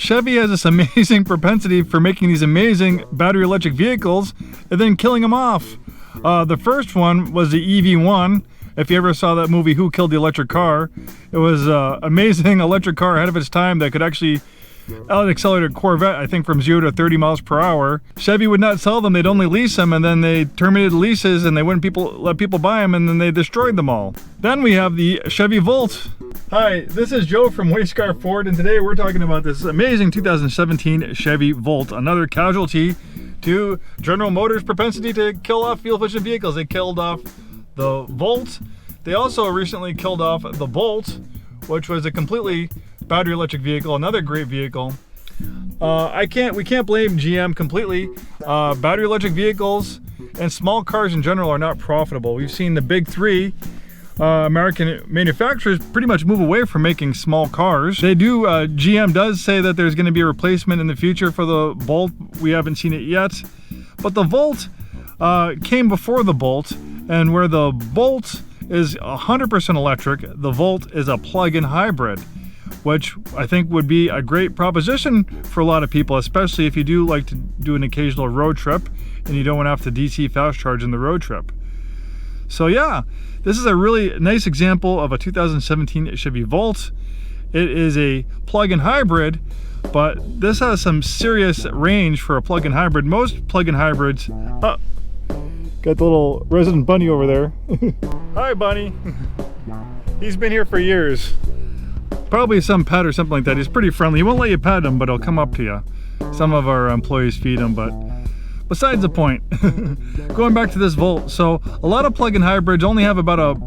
Chevy has this amazing propensity for making these amazing battery electric vehicles and then killing them off. The first one was the EV1. If you ever saw that movie, Who Killed the Electric Car? It was an amazing electric car ahead of its time that could actually out-accelerate a Corvette, I think, from 0 to 30 miles per hour. Chevy would not sell them, they'd only lease them, and then they terminated leases and they wouldn't let people buy them, and then they destroyed them all. Then we have the Chevy Volt. Hi, this is Joe from Scarff Ford, and today we're talking about this amazing 2017 Chevy Volt, another casualty to General Motors' propensity to kill off fuel-efficient vehicles. They killed off the Volt. They also recently killed off the Bolt, which was a completely battery electric vehicle, another great vehicle. We can't blame GM completely. Battery electric vehicles and small cars in general are not profitable. We've seen the big three American manufacturers pretty much move away from making small cars. They do, GM does say that there's going to be a replacement in the future for the Bolt. We haven't seen it yet, but the Volt came before the Bolt, and where the Bolt is 100% electric, the Volt is a plug-in hybrid, which I think would be a great proposition for a lot of people, especially if you do like to do an occasional road trip and you don't want to have to DC fast charge in the road trip. So yeah, this is a really nice example of a 2017 Chevy Volt. It is a plug-in hybrid, but this has some serious range for a plug-in hybrid. Most plug-in hybrids... Oh, got the little resident bunny over there. Hi, bunny. He's been here for years. Probably some pet or something like that. He's pretty friendly. He won't let you pet him, but he'll come up to you. Some of our employees feed him, but besides the point. Going back to this Volt, so a lot of plug-in hybrids only have about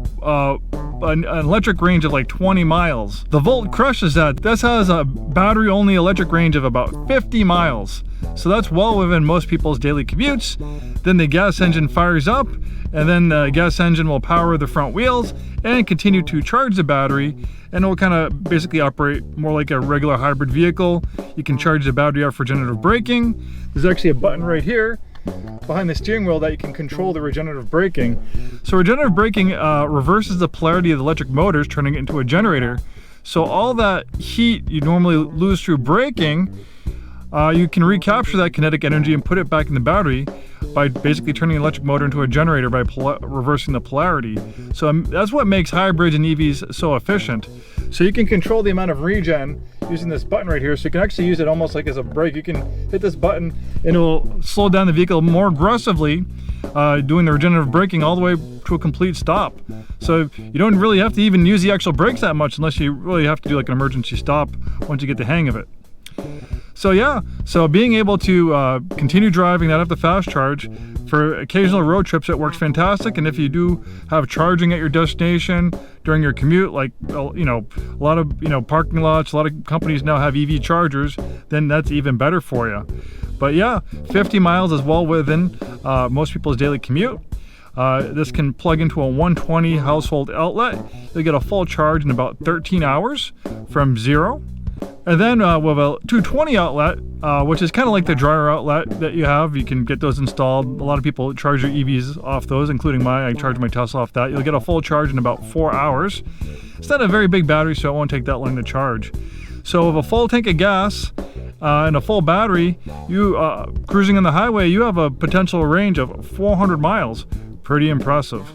an electric range of like 20 miles. The Volt crushes that. This has a battery-only electric range of about 50 miles. So that's well within most people's daily commutes. Then the gas engine fires up, and then the gas engine will power the front wheels and continue to charge the battery, and it will kind of basically operate more like a regular hybrid vehicle. You can charge the battery up for regenerative braking. There's actually a button right here behind the steering wheel that you can control the regenerative braking. So regenerative braking reverses the polarity of the electric motors, turning it into a generator. So all that heat you normally lose through braking, you can recapture that kinetic energy and put it back in the battery by basically turning the electric motor into a generator by reversing the polarity. So that's what makes hybrids and EVs so efficient. So you can control the amount of regen using this button right here. So you can actually use it almost like as a brake. You can hit this button and it will slow down the vehicle more aggressively, doing the regenerative braking all the way to a complete stop. So you don't really have to even use the actual brakes that much unless you really have to do like an emergency stop once you get the hang of it. So yeah, so being able to continue driving, not have to fast charge for occasional road trips, it works fantastic. And if you do have charging at your destination during your commute, like you know, a lot of parking lots, a lot of companies now have EV chargers, then that's even better for you. But yeah, 50 miles is well within most people's daily commute. This can plug into a 120 household outlet. You'll get a full charge in about 13 hours from zero. And then we have a 220 outlet, which is kind of like the dryer outlet that you have. You can get those installed. A lot of people charge their EVs off those, including mine. I charge my Tesla off that. You'll get a full charge in about 4 hours. It's not a very big battery, so it won't take that long to charge. So with a full tank of gas and a full battery, you cruising on the highway, you have a potential range of 400 miles. Pretty impressive.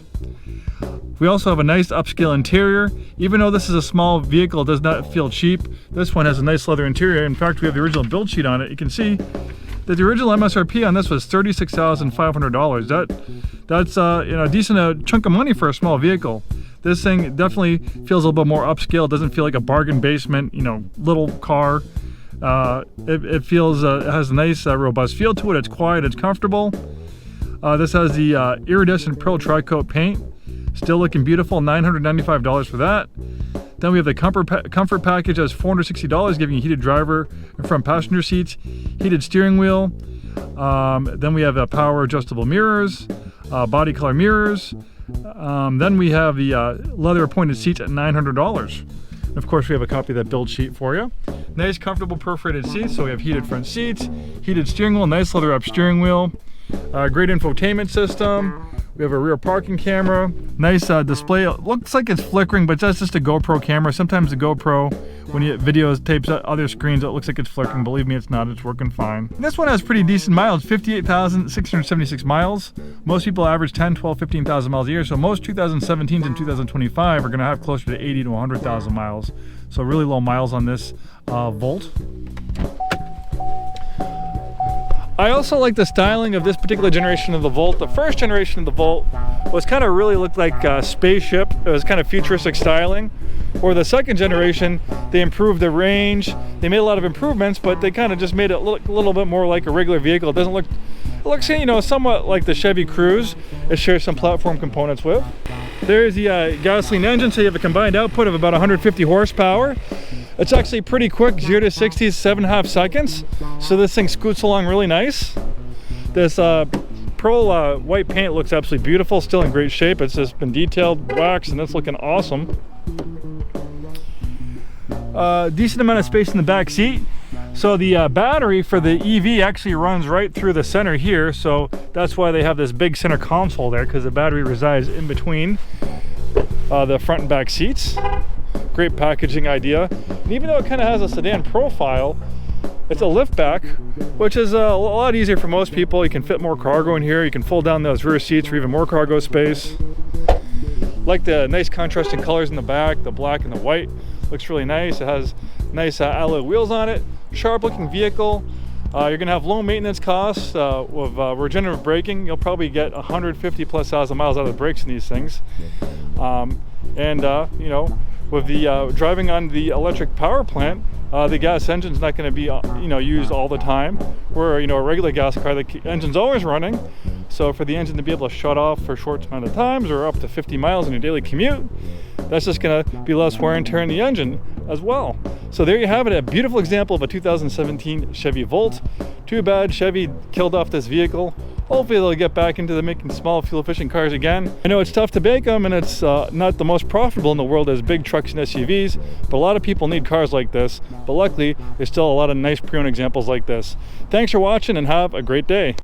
We also have a nice upscale interior. Even though this is a small vehicle, it does not feel cheap. This one has a nice leather interior. In fact, we have the original build sheet on it. You can see that the original MSRP on this was $36,500. That's a decent chunk of money for a small vehicle. This thing definitely feels a little bit more upscale. It doesn't feel like a bargain basement, little car. It feels it has a nice robust feel to it. It's quiet, it's comfortable. This has the Iridescent Pearl Tricoat paint. Still looking beautiful, $995 for that. Then we have the comfort package as $460, giving you heated driver and front passenger seats, heated steering wheel. Then we have power adjustable mirrors, body color mirrors. Then we have the leather appointed seats at $900. And of course, we have a copy of that build sheet for you. Nice, comfortable perforated seats. So we have heated front seats, heated steering wheel, nice leather up steering wheel, great infotainment system. We We have a rear parking camera. Nice display. It looks like it's flickering, but that's just a GoPro camera. Sometimes the GoPro, when you videos tapes other screens, it looks like it's flickering. Believe me, it's not. It's working fine. This one has pretty decent mileage, 58,676 miles. Most people average 10, 12, 15,000 miles a year. So most 2017s and 2025 are going to have closer to 80 to 100,000 miles. So really low miles on this Volt. I also like the styling of this particular generation of the Volt. The first generation of the Volt was kind of really looked like a spaceship. It was kind of futuristic styling. Or the second generation, they improved the range. They made a lot of improvements, but they kind of just made it look a little bit more like a regular vehicle. It doesn't look, it looks, you know, somewhat like the Chevy Cruze. It shares some platform components with. There's the gasoline engine, so you have a combined output of about 150 horsepower. It's actually pretty quick, 0 to 60 is 7.5 seconds. So this thing scoots along really nice. This pearl white paint looks absolutely beautiful, still in great shape. It's just been detailed, waxed, and it's looking awesome. Decent amount of space in the back seat. So the battery for the EV actually runs right through the center here. So that's why they have this big center console there, because the battery resides in between the front and back seats. Great packaging idea. And even though it kind of has a sedan profile, it's a liftback, which is a lot easier for most people. You can fit more cargo in here. You can fold down those rear seats for even more cargo space. Like the nice contrasting colors in the back, the black and the white. Looks really nice. It has nice alloy wheels on it. Sharp looking vehicle. You're gonna have low maintenance costs with regenerative braking. You'll probably get 150 plus thousand miles out of the brakes in these things. You know, with the driving on the electric power plant, the gas engine's not going to be used all the time. Where a regular gas car, the engine's always running. So for the engine to be able to shut off for a short amount of times or up to 50 miles in your daily commute, that's just going to be less wear and tear in the engine as well. So there you have it, a beautiful example of a 2017 Chevy Volt. Too bad Chevy killed off this vehicle. Hopefully they'll get back into making small fuel efficient cars again. I know it's tough to make them, and it's not the most profitable in the world as big trucks and SUVs, but a lot of people need cars like this. But luckily, there's still a lot of nice pre-owned examples like this. Thanks for watching and have a great day.